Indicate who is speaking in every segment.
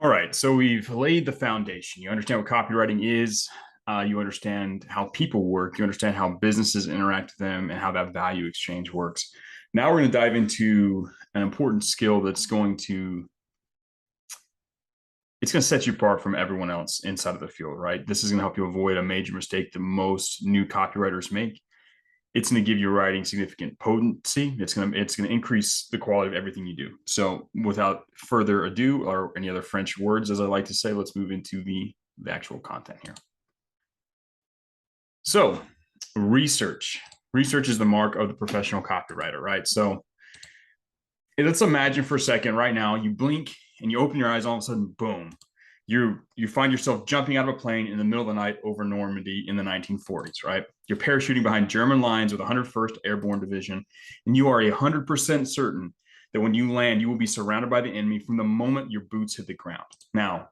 Speaker 1: All right, so we've laid the foundation. You understand what copywriting is. You understand how people work. You understand how businesses interact with them and how that value exchange works. Now we're going to dive into an important skill that's going to set you apart from everyone else inside of the field, right? This is going to help you avoid a major mistake that most new copywriters make. It's going to give your writing significant potency. It's going to increase the quality of everything you do. So without further ado, or any other French words, as I like to say, let's move into the actual content here. So research. Research is the mark of the professional copywriter, right? So let's imagine for a second right now, you blink and you open your eyes, all of a sudden, boom, you find yourself jumping out of a plane in the middle of the night over Normandy in the 1940s, right? You're parachuting behind German lines with the 101st Airborne Division, and you are 100% certain that when you land, you will be surrounded by the enemy from the moment your boots hit the ground. Now,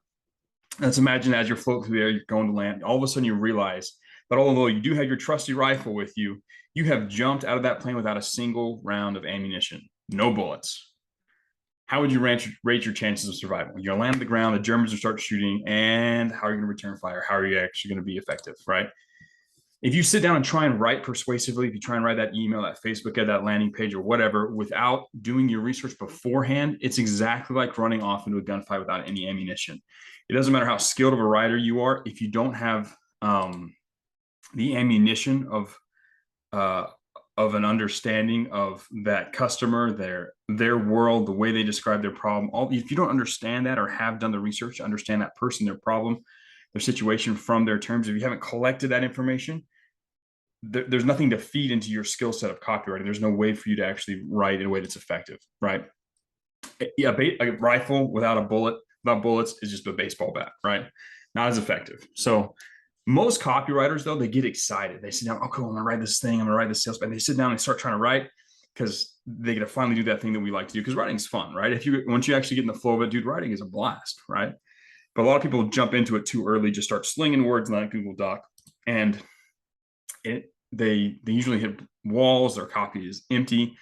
Speaker 1: let's imagine as you're floating through the air, you're going to land, all of a sudden you realize that although you do have your trusty rifle with you, you have jumped out of that plane without a single round of ammunition, no bullets. How would you rate your chances of survival? You're land on the ground, the Germans will start shooting, and how are you going to return fire? How are you actually going to be effective, right? If you sit down and try and write persuasively, if you try and write that email, that Facebook ad, that landing page, or whatever, without doing your research beforehand, it's exactly like running off into a gunfight without any ammunition. It doesn't matter how skilled of a writer you are, if you don't have the ammunition of an understanding of that customer, their world, the way they describe their problem. If you don't understand that or have done the research to understand that person, their problem, their situation from their terms, if you haven't collected that information, there's nothing to feed into your skill set of copywriting. There's no way for you to actually write in a way that's effective, right? A rifle without bullets is just a baseball bat, right? Not as effective. So most copywriters, though, they get excited. They sit down, oh, cool, I'm going to write this thing. I'm going to write this sales, and they sit down and start trying to write because they get to finally do that thing that we like to do, because writing's fun, right? Once you actually get in the flow of it, dude, writing is a blast, right? But a lot of people jump into it too early, just start slinging words like Google Doc, and they usually hit walls. Their copy is empty.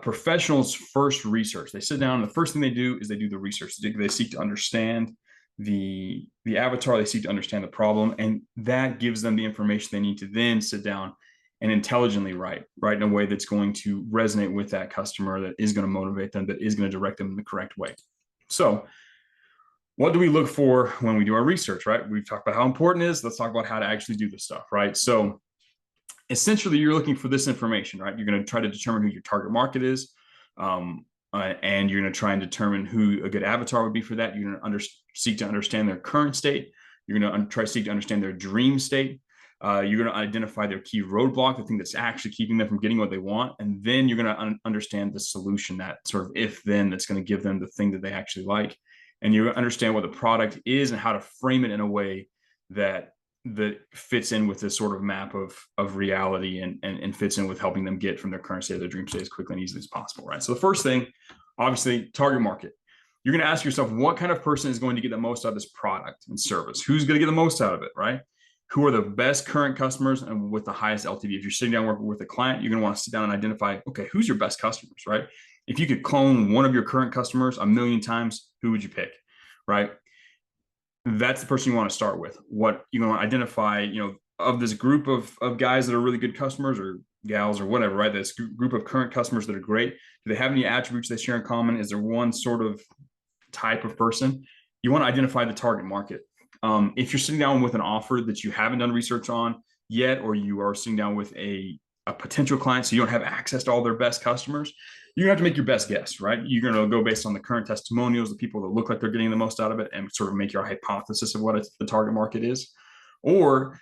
Speaker 1: Professionals first research. They sit down, and the first thing they do is they do the research. They seek to understand the avatar, they seek to understand the problem, and that gives them the information they need to then sit down and intelligently write in a way that's going to resonate with that customer, that is going to motivate them, that is going to direct them in the correct way. So what do we look for when we do our research, right? We've talked about how important it is. Let's talk about how to actually do this stuff, right? So essentially, you're looking for this information, right? You're going to try to determine who your target market is. And you're going to try and determine who a good avatar would be for that. You're going to seek to understand their current state. You're going to try to seek to understand their dream state. You're going to identify their key roadblock, the thing that's actually keeping them from getting what they want. And then you're going to understand the solution, that sort of if-then that's going to give them the thing that they actually like. And you understand what the product is and how to frame it in a way that fits in with this sort of map of reality and fits in with helping them get from their current state to their dream state as quickly and easily as possible, right? So the first thing, obviously, target market. You're going to ask yourself, what kind of person is going to get the most out of this product and service? Who's going to get the most out of it, right? Who are the best current customers and with the highest LTV? If you're sitting down working with a client, you're going to want to sit down and identify, okay, who's your best customers, right? If you could clone one of your current customers 1,000,000 times, who would you pick, right? That's the person you want to start with. What you want to identify, of this group of guys that are really good customers, or gals, or whatever, right? This group of current customers that are great. Do they have any attributes they share in common? Is there one sort of type of person? You want to identify the target market. If you're sitting down with an offer that you haven't done research on yet, or you are sitting down with a potential client, so you don't have access to all their best customers, you're gonna have to make your best guess, right? You're gonna go based on the current testimonials, the people that look like they're getting the most out of it, and sort of make your hypothesis of what the target market is. Or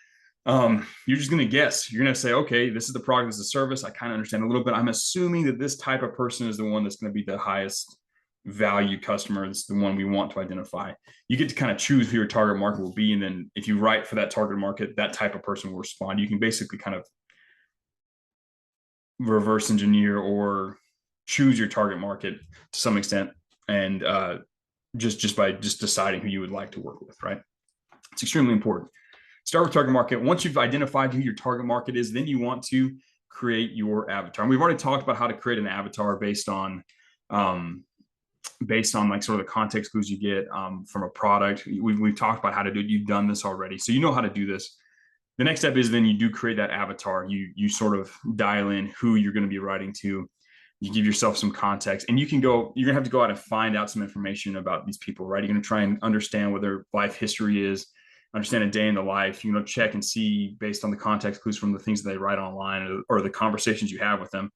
Speaker 1: you're just gonna guess. You're gonna say, okay, this is the product, this is the service. I kind of understand a little bit. I'm assuming that this type of person is the one that's gonna be the highest value customer. This is the one we want to identify. You get to kind of choose who your target market will be, and then if you write for that target market, that type of person will respond. You can basically kind of reverse engineer or choose your target market to some extent, and just by deciding who you would like to work with, right? It's extremely important. Start with target market. Once you've identified who your target market is, then you want to create your avatar. And we've already talked about how to create an avatar based on based on like sort of the context clues you get from a product. We've talked about how to do it. You've done this already, so you know how to do this. The next step is then you do create that avatar. You sort of dial in who you're going to be writing to. You give yourself some context, and you're going to have to go out and find out some information about these people, right? You're going to try and understand what their life history is, understand a day in the life. You're going to check and see based on the context clues from the things that they write online or the conversations you have with them,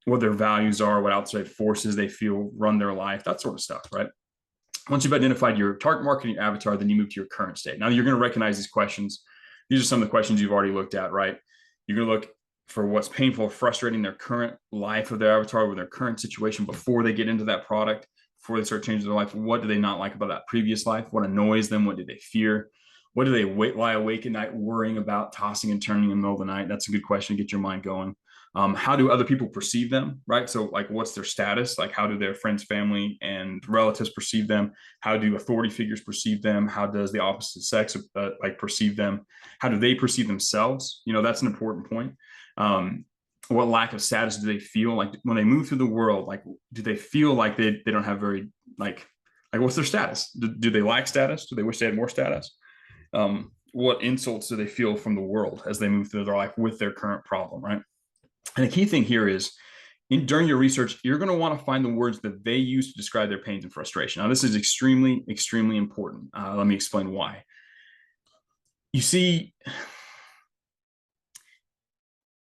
Speaker 1: what their values are, what outside forces they feel run their life, that sort of stuff, right? Once you've identified your target market and your avatar, then you move to your current state. Now you're going to recognize these questions. These are some of the questions you've already looked at, right? You're going to look for what's painful or frustrating their current life of their avatar with their current situation before they get into that product, before they start changing their life. What do they not like about that previous life? What annoys them? What do they fear? What do they lie awake at night worrying about, tossing and turning in the middle of the night? That's a good question to get your mind going. How do other people perceive them, right? So like, what's their status? Like, how do their friends, family, and relatives perceive them? How do authority figures perceive them? How does the opposite sex like perceive them? How do they perceive themselves? That's an important point. What lack of status do they feel like when they move through the world? Like, do they feel like they don't have very like what's their status? Do they lack status? Do they wish they had more status? What insults do they feel from the world as they move through their life with their current problem, right? And the key thing here is during your research, you're going to want to find the words that they use to describe their pains and frustration. Now, this is extremely, extremely important. Let me explain why. You see,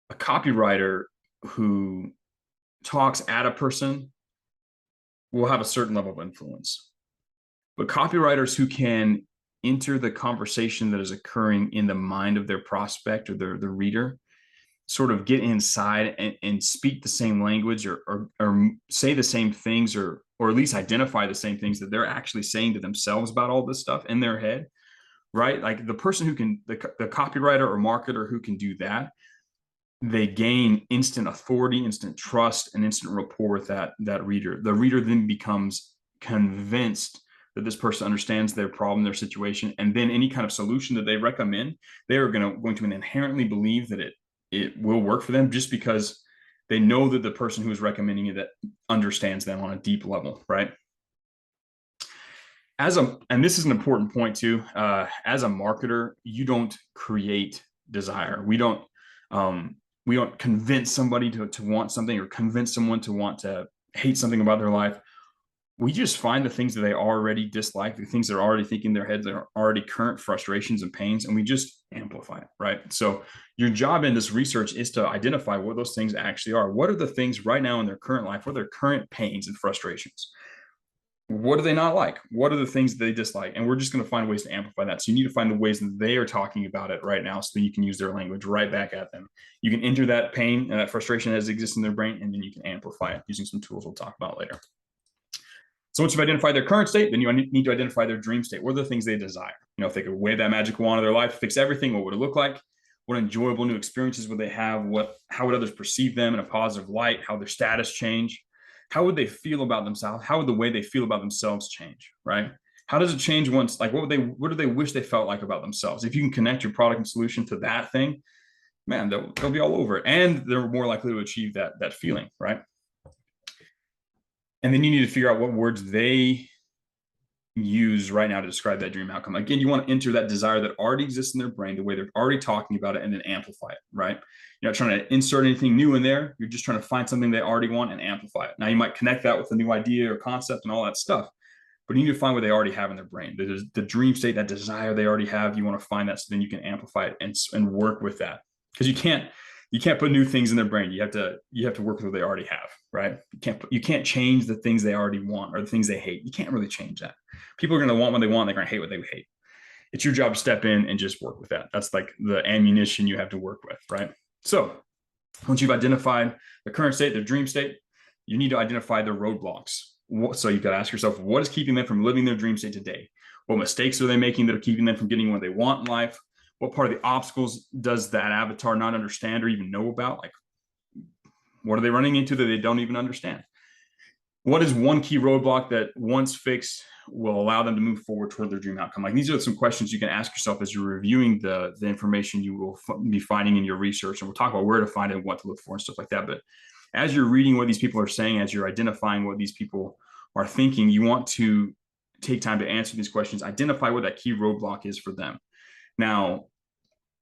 Speaker 1: a copywriter who talks at a person will have a certain level of influence. But copywriters who can enter the conversation that is occurring in the mind of their prospect or the reader, sort of get inside and speak the same language or say the same things or at least identify the same things that they're actually saying to themselves about all this stuff in their head, right? Like the person who can, the copywriter or marketer who can do that, they gain instant authority, instant trust, and instant rapport with that reader. The reader then becomes convinced that this person understands their problem, their situation, and then any kind of solution that they recommend, they are going to inherently believe that it will work for them just because they know that the person who is recommending it understands them on a deep level, right? And this is an important point too, as a marketer, you don't create desire. We don't convince somebody to want something or convince someone to want to hate something about their life. We just find the things that they already dislike, the things they're already thinking in their heads, that are already current frustrations and pains, and we just amplify it, right? So your job in this research is to identify what those things actually are. What are the things right now in their current life? What are their current pains and frustrations? What do they not like? What are the things that they dislike? And we're just going to find ways to amplify that. So you need to find the ways that they are talking about it right now so that you can use their language right back at them. You can enter that pain and that frustration as it exists in their brain, and then you can amplify it using some tools we'll talk about later. So once you've identified their current state, then you need to identify their dream state. What are the things they desire? If they could wave that magic wand of their life, fix everything, what would it look like? What enjoyable new experiences would they have? How would others perceive them in a positive light? How would their status change? How would they feel about themselves? How would the way they feel about themselves change, right? How does it change once, like what do they wish they felt like about themselves? If you can connect your product and solution to that thing, man, they'll be all over it. And they're more likely to achieve that feeling, right? And then you need to figure out what words they use right now to describe that dream outcome. Again, you want to enter that desire that already exists in their brain, the way they're already talking about it, and then amplify it, right? You're not trying to insert anything new in there. You're just trying to find something they already want and amplify it. Now, you might connect that with a new idea or concept and all that stuff, but you need to find what they already have in their brain. The dream state, that desire they already have, you want to find that so then you can amplify it and work with that. Because you can't put new things in their brain. You have to work with what they already have, right? You can't change the things they already want or the things they hate. You can't really change that. People are going to want what they want. They're going to hate what they hate. It's your job to step in and just work with that. That's like the ammunition you have to work with, right? So once you've identified the current state, their dream state, you need to identify their roadblocks. So you've got to ask yourself, what is keeping them from living their dream state today? What mistakes are they making that are keeping them from getting what they want in life? What part of the obstacles does that avatar not understand or even know about? Like, what are they running into that they don't even understand? What is one key roadblock that once fixed will allow them to move forward toward their dream outcome? Like, these are some questions you can ask yourself as you're reviewing the information you will be finding in your research. And we'll talk about where to find it and what to look for and stuff like that. But as you're reading what these people are saying, as you're identifying what these people are thinking, you want to take time to answer these questions, identify what that key roadblock is for them. Now,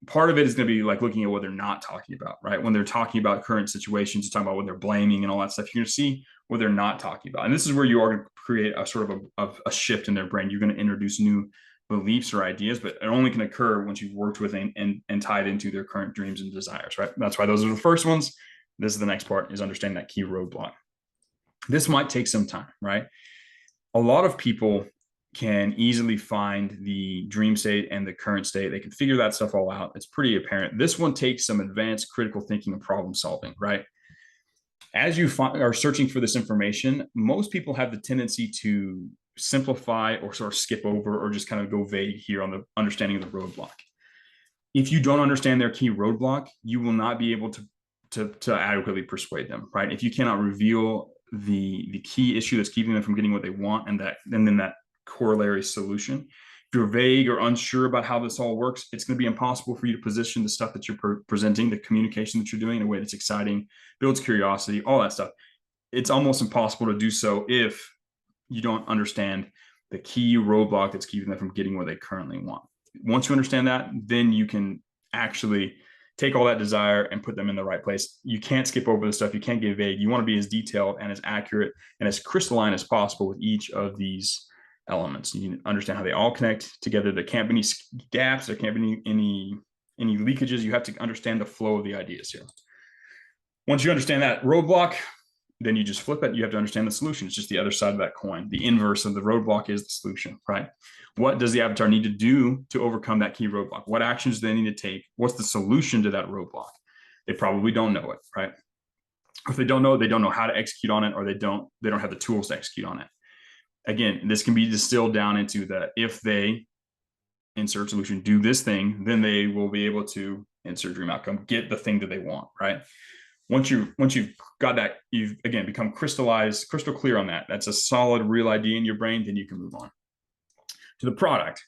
Speaker 1: part of it is going to be like looking at what they're not talking about, right? When they're talking about current situations, talking about what they're blaming and all that stuff, you're going to see what they're not talking about. And this is where you are going to create a sort of a shift in their brain. You're going to introduce new beliefs or ideas, but it only can occur once you've worked with and tied into their current dreams and desires, right? That's why those are the first ones. This is the next part, is understanding that key roadblock. This might take some time, right? A lot of people can easily find the dream state and the current state. They can figure that stuff all out. It's pretty apparent. This one takes some advanced critical thinking and problem solving, right? As you are searching for this information, most people have the tendency to simplify or sort of skip over or just kind of go vague here on the understanding of the roadblock. If you don't understand their key roadblock, you will not be able to adequately persuade them, right? If you cannot reveal the key issue that's keeping them from getting what they want, and then that corollary solution. If you're vague or unsure about how this all works, it's going to be impossible for you to position the stuff that you're presenting, the communication that you're doing in a way that's exciting, builds curiosity, all that stuff. It's almost impossible to do so if you don't understand the key roadblock that's keeping them from getting what they currently want. Once you understand that, then you can actually take all that desire and put them in the right place. You can't skip over the stuff. You can't get vague. You want to be as detailed and as accurate and as crystalline as possible with each of these elements. You need to understand how they all connect together. There can't be any gaps. There can't be any leakages. You have to understand the flow of the ideas here. Once you understand that roadblock, then you just flip it. You have to understand the solution. It's just the other side of that coin. The inverse of the roadblock is the solution, right? What does the avatar need to do to overcome that key roadblock? What actions do they need to take? What's the solution to that roadblock? They probably don't know it, right? If they don't know it, they don't know how to execute on it, or they don't have the tools to execute on it. Again, this can be distilled down into that if they insert solution, do this thing, then they will be able to insert dream outcome, get the thing that they want, right? Once you've got that, you've again become crystal clear on that. That's a solid, real idea in your brain. Then you can move on to the product.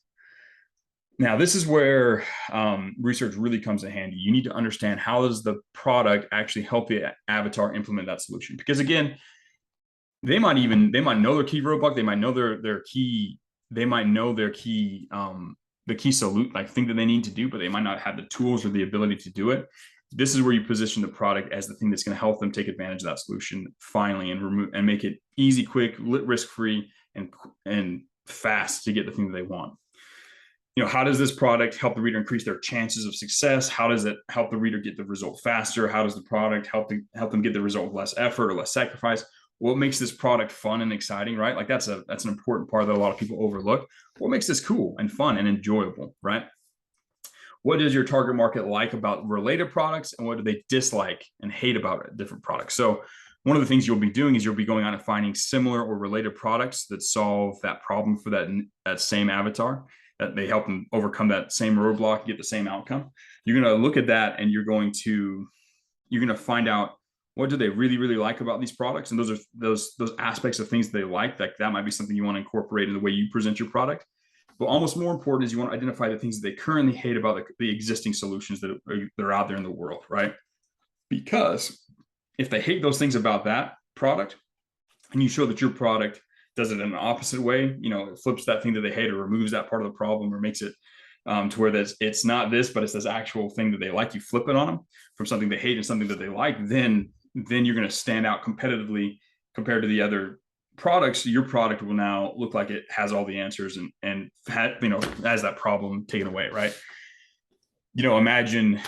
Speaker 1: Now, this is where research really comes in handy. You need to understand, how does the product actually help the avatar implement that solution? Because again, they might know their key roadblock. They might know their key. They might know their key, the key solution, like thing that they need to do, but they might not have the tools or the ability to do it. This is where you position the product as the thing that's going to help them take advantage of that solution finally, and make it easy, quick, risk-free, and fast to get the thing that they want. You know, how does this product help the reader increase their chances of success? How does it help the reader get the result faster? How does the product help them get the result with less effort or less sacrifice? What makes this product fun and exciting, right? Like that's an important part that a lot of people overlook. What makes this cool and fun and enjoyable, right? What does your target market like about related products, and what do they dislike and hate about different products? So one of the things you'll be doing is you'll be going out and finding similar or related products that solve that problem for that same avatar, that they help them overcome that same roadblock, get the same outcome. You're going to look at that, and you're going to find out, what do they really, really like about these products? And those are those aspects of things they like. That might be something you want to incorporate in the way you present your product. But almost more important is you want to identify the things that they currently hate about the existing solutions that are out there in the world, right? Because if they hate those things about that product, and you show that your product does it in an opposite way, you know, it flips that thing that they hate, or removes that part of the problem, or makes it to where it's not this, but it's this actual thing that they like, you flip it on them from something they hate and something that they like, then you're going to stand out competitively compared to the other products. Your product will now look like it has all the answers and has that problem taken away, right? You know, imagine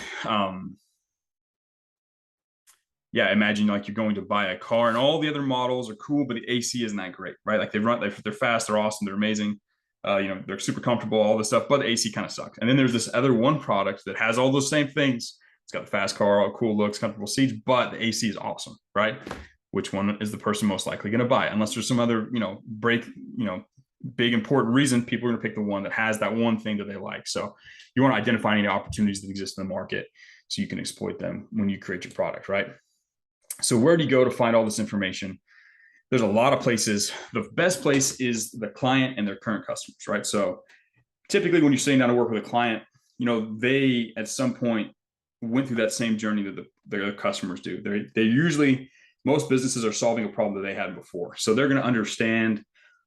Speaker 1: like you're going to buy a car, and all the other models are cool, but the AC isn't that great, right? Like they're fast, they're awesome, they're amazing. They're super comfortable, all this stuff, but the AC kind of sucks. And then there's this other one product that has all those same things. It's got the fast car, all cool looks, comfortable seats, but the AC is awesome, right? Which one is the person most likely going to buy? Unless there's some other, big important reason, people are going to pick the one that has that one thing that they like. So you want to identify any opportunities that exist in the market so you can exploit them when you create your product, right? So where do you go to find all this information? There's a lot of places. The best place is the client and their current customers, right? So typically when you're sitting down to work with a client, they at some point went through that same journey that their customers do. They usually Most businesses are solving a problem that they had before. So they're going to understand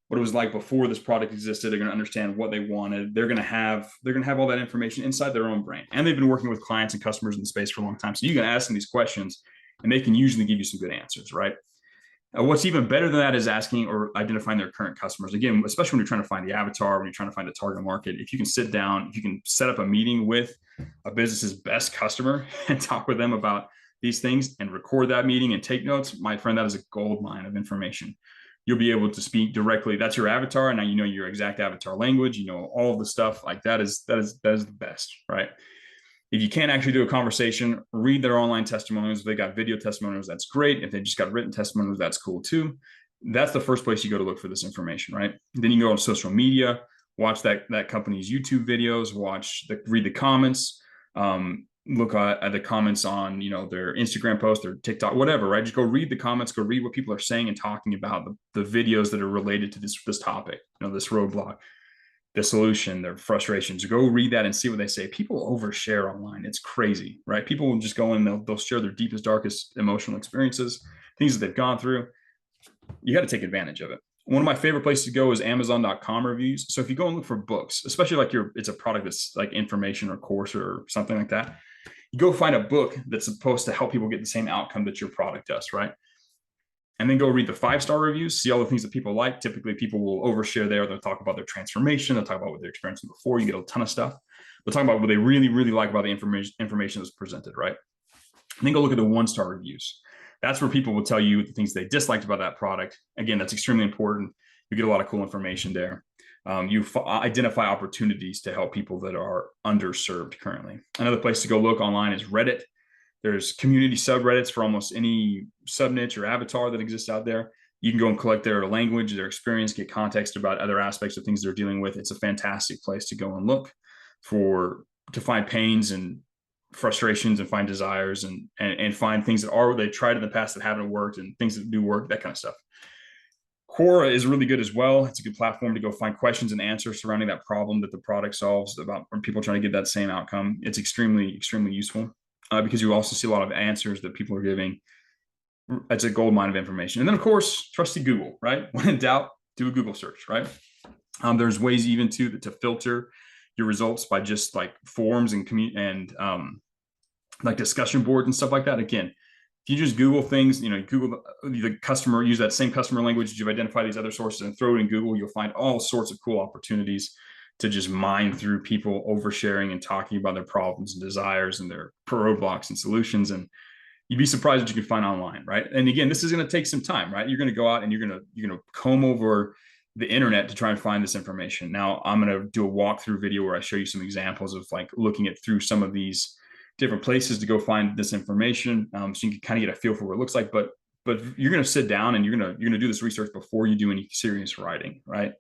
Speaker 1: what it was like before this product existed. They're going to understand what they wanted. They're going to have all that information inside their own brain. And they've been working with clients and customers in the space for a long time. So you can ask them these questions and they can usually give you some good answers, right? What's even better than that is asking or identifying their current customers. Again, especially when you're trying to find the avatar, when you're trying to find the target market, if you can sit down, if you can set up a meeting with a business's best customer and talk with them about these things and record that meeting and take notes, my friend, that is a gold mine of information. You'll be able to speak directly. That's your avatar. And now you know your exact avatar language, you know, all of the stuff like that is the best, right? If you can't actually do a conversation, read their online testimonials. If they got video testimonials, that's great. If they just got written testimonials, that's cool too. That's the first place you go to look for this information, right? Then you go on social media, watch that company's YouTube videos, read the comments, look at the comments on, you know, their Instagram post, their TikTok, whatever, right? Just go read the comments, go read what people are saying and talking about the videos that are related to this topic, you know, this roadblock, the solution, their frustrations. Go read that and see what they say. People overshare online. It's crazy, right? People will just go in, they'll share their deepest, darkest emotional experiences, things that they've gone through. You got to take advantage of it. One of my favorite places to go is Amazon.com reviews. So if you go and look for books, especially like it's a product that's like information or course or something like that, you go find a book that's supposed to help people get the same outcome that your product does, right? And then go read the 5-star reviews, see all the things that people like. Typically, people will overshare there. They'll talk about their transformation. They'll talk about what they're experiencing before. You get a ton of stuff. They'll talk about what they really, really like about the information that's presented, right? And then go look at the 1-star reviews. That's where people will tell you the things they disliked about that product. Again, that's extremely important. You get a lot of cool information there. You identify opportunities to help people that are underserved currently. Another place to go look online is Reddit. There's community subreddits for almost any sub-niche or avatar that exists out there. You can go and collect their language, their experience, get context about other aspects of things they're dealing with. It's a fantastic place to go and look to find pains and frustrations and find desires and find things that they tried in the past that haven't worked and things that do work, that kind of stuff. Quora is really good as well. It's a good platform to go find questions and answers surrounding that problem that the product solves about people trying to get that same outcome. It's extremely, extremely useful because you also see a lot of answers that people are giving. It's a gold mine of information. And then, of course, trusty Google, right? When in doubt, do a Google search, right? There's ways even to filter your results by just like forums and like discussion boards and stuff like that. Again, if you just Google things, you know, Google the customer, use that same customer language as you've identified these other sources and throw it in Google, you'll find all sorts of cool opportunities to just mine through people oversharing and talking about their problems and desires and their roadblocks and solutions. And you'd be surprised what you can find online, right? And again, this is going to take some time, right? You're going to go out and you're going to comb over the internet to try and find this information. Now, I'm going to do a walkthrough video where I show you some examples of like looking at through some of these different places to go find this information, so you can kind of get a feel for what it looks like. But you're going to sit down and you're going to do this research before you do any serious writing, right?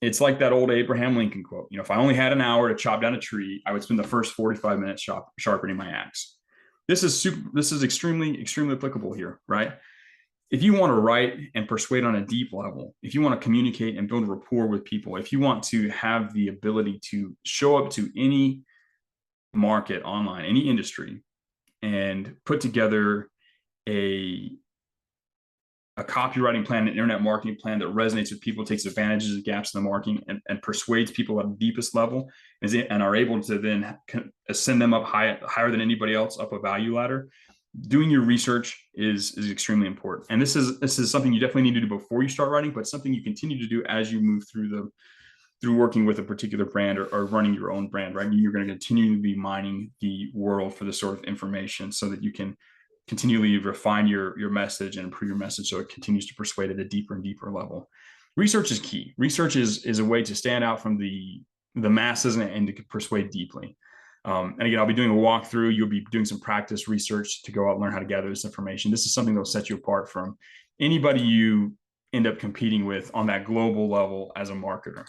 Speaker 1: It's like that old Abraham Lincoln quote. You know, if I only had an hour to chop down a tree, I would spend the first 45 minutes sharpening my axe. This is extremely, extremely applicable here, right? If you want to write and persuade on a deep level, if you want to communicate and build rapport with people, if you want to have the ability to show up to any market online, any industry, and put together a copywriting plan, an internet marketing plan that resonates with people, takes advantage of the gaps in the marketing, and persuades people at the deepest level, and are able to then ascend them up higher than anybody else up a value ladder. Doing your research is extremely important. And this is something you definitely need to do before you start writing, but something you continue to do as you move through working with a particular brand or running your own brand, right? You're going to continue to be mining the world for this sort of information so that you can continually refine your message and improve your message so it continues to persuade at a deeper and deeper level. Research is key. Research is a way to stand out from the masses and to persuade deeply. And again, I'll be doing a walkthrough. You'll be doing some practice research to go out and learn how to gather this information. This is something that will set you apart from anybody you end up competing with on that global level as a marketer.